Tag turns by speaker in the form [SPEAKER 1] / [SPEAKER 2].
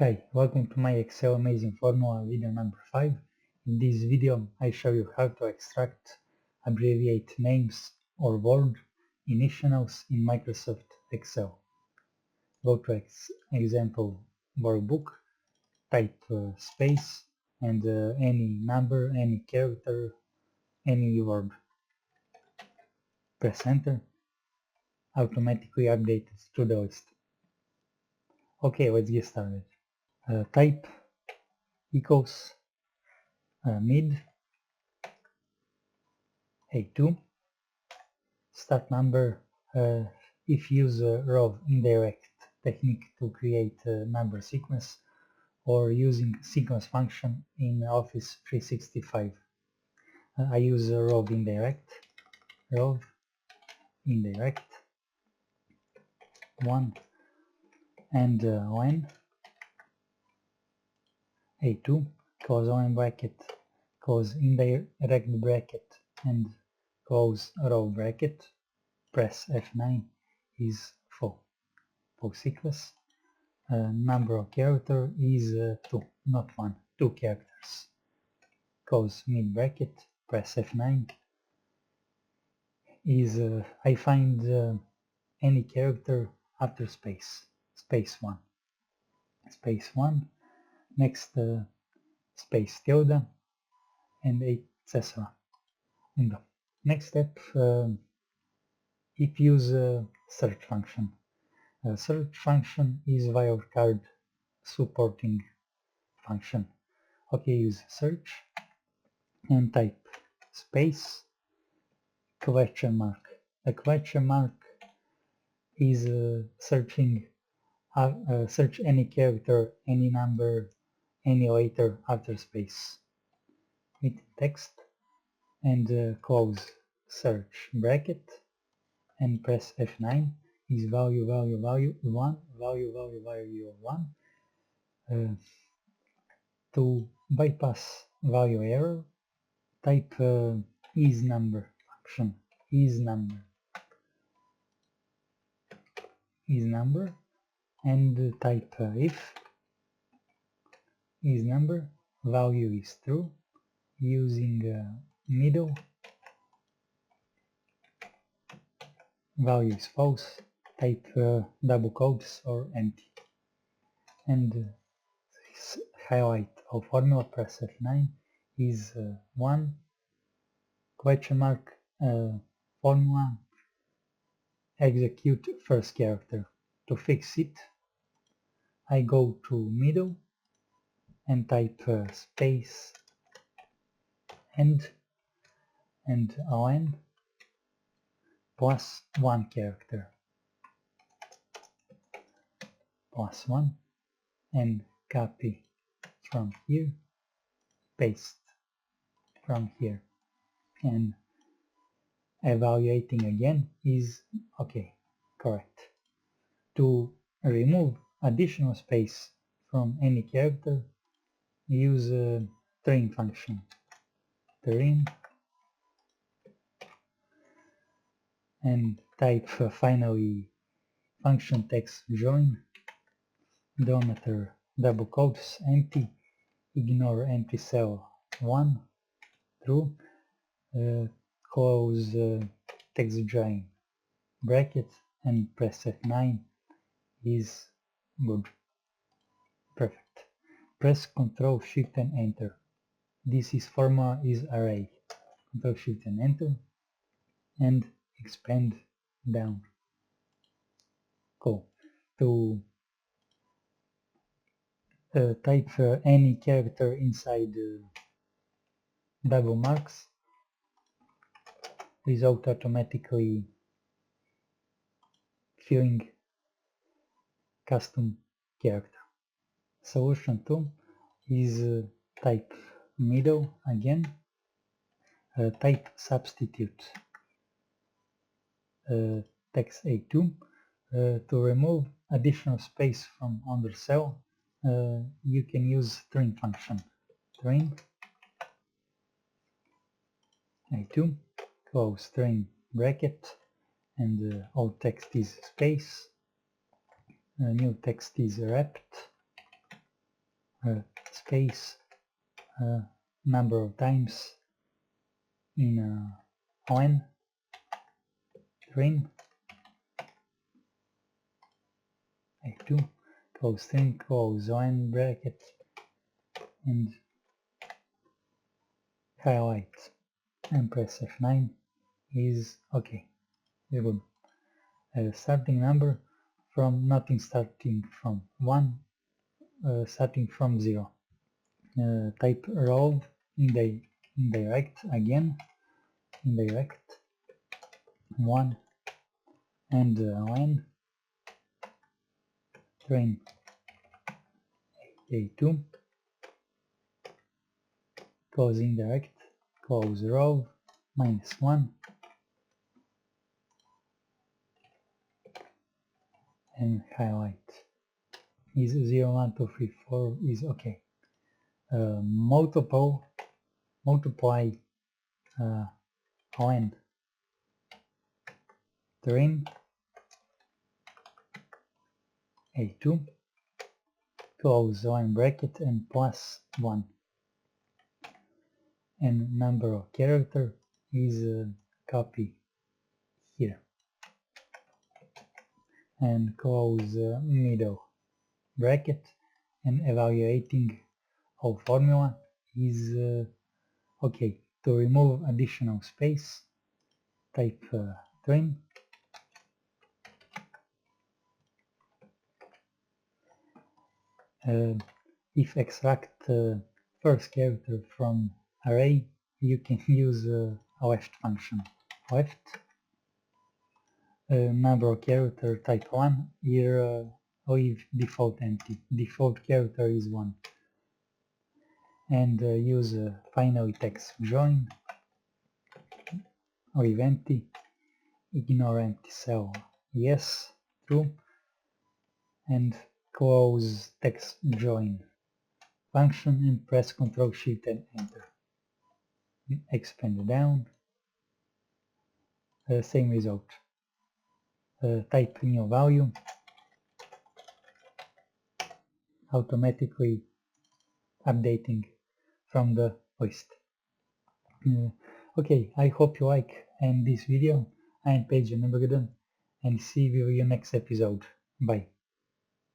[SPEAKER 1] Hi, welcome to my Excel Amazing Formula video number 5. In this video I show you how to extract abbreviate names or word initials in Microsoft Excel. Go to example workbook, type space and any number, any character, any word. Press enter, automatically updated to the list. Okay, let's get started. Type equals mid A2, start number. If use row indirect technique to create a number sequence or using sequence function in Office 365. I use row indirect 1 and len A2, close len bracket, close indirect bracket and close row bracket, press F9 is full sequence. Number of character is 2, not 1, 2 characters. Close mid bracket, press F9 is I find any character after space 1, next space tilde and etc. Next step, if use search function. Search function is wildcard supporting function. Okay, use search and type space question mark. A question mark is searching search any character, any number, any letter after space with text and close search bracket and press F9 is value 1 value 1. To bypass value error, type is number function is number and type if is number value is true using middle, value is false, type double quotes or empty and highlight of formula, press F9 is 1 question mark formula execute first character. To fix it, I go to middle and type space and len plus 1 character plus 1 and copy from here, paste from here and evaluating again is okay, correct. To remove additional space from any character, use a trim function. Trim and type finally function text join, diameter double quotes empty, ignore empty cell 1, true, close text join bracket and press F9 is good, perfect. Press Ctrl Shift and Enter. This is formula is array. Ctrl Shift and Enter and expand down. Cool. To type any character inside double marks, result automatically filling custom character. Solution 2 is type middle again, type substitute text A2 to remove additional space from under cell. You can use trim function. Trim A2, close trim bracket and old text is space, new text is wrapped space number of times in on string a2 close string close on bracket and highlight and press F9 is okay. Very good. Starting number from nothing starting from 1, starting from 0. Type row indirect again, indirect 1 and line train a2 close indirect close row -1 and highlight is 0, 1, 2, 3, 4 is okay. Multiply on trim a2 close line bracket and +1 and number of character is copy here and close middle bracket and evaluating of formula is okay. To remove additional space type trim if extract first character from array you can use a left function. Left number of character type 1 here leave default empty. Default character is 1 and use finally text join leave empty, ignore empty cell yes, true, and close text join function and press Ctrl Shift and enter. Expand down, same result. Type new value, automatically updating from the list. Okay, I hope you like this video. I am PedjaNBGD and see you in next episode. Bye.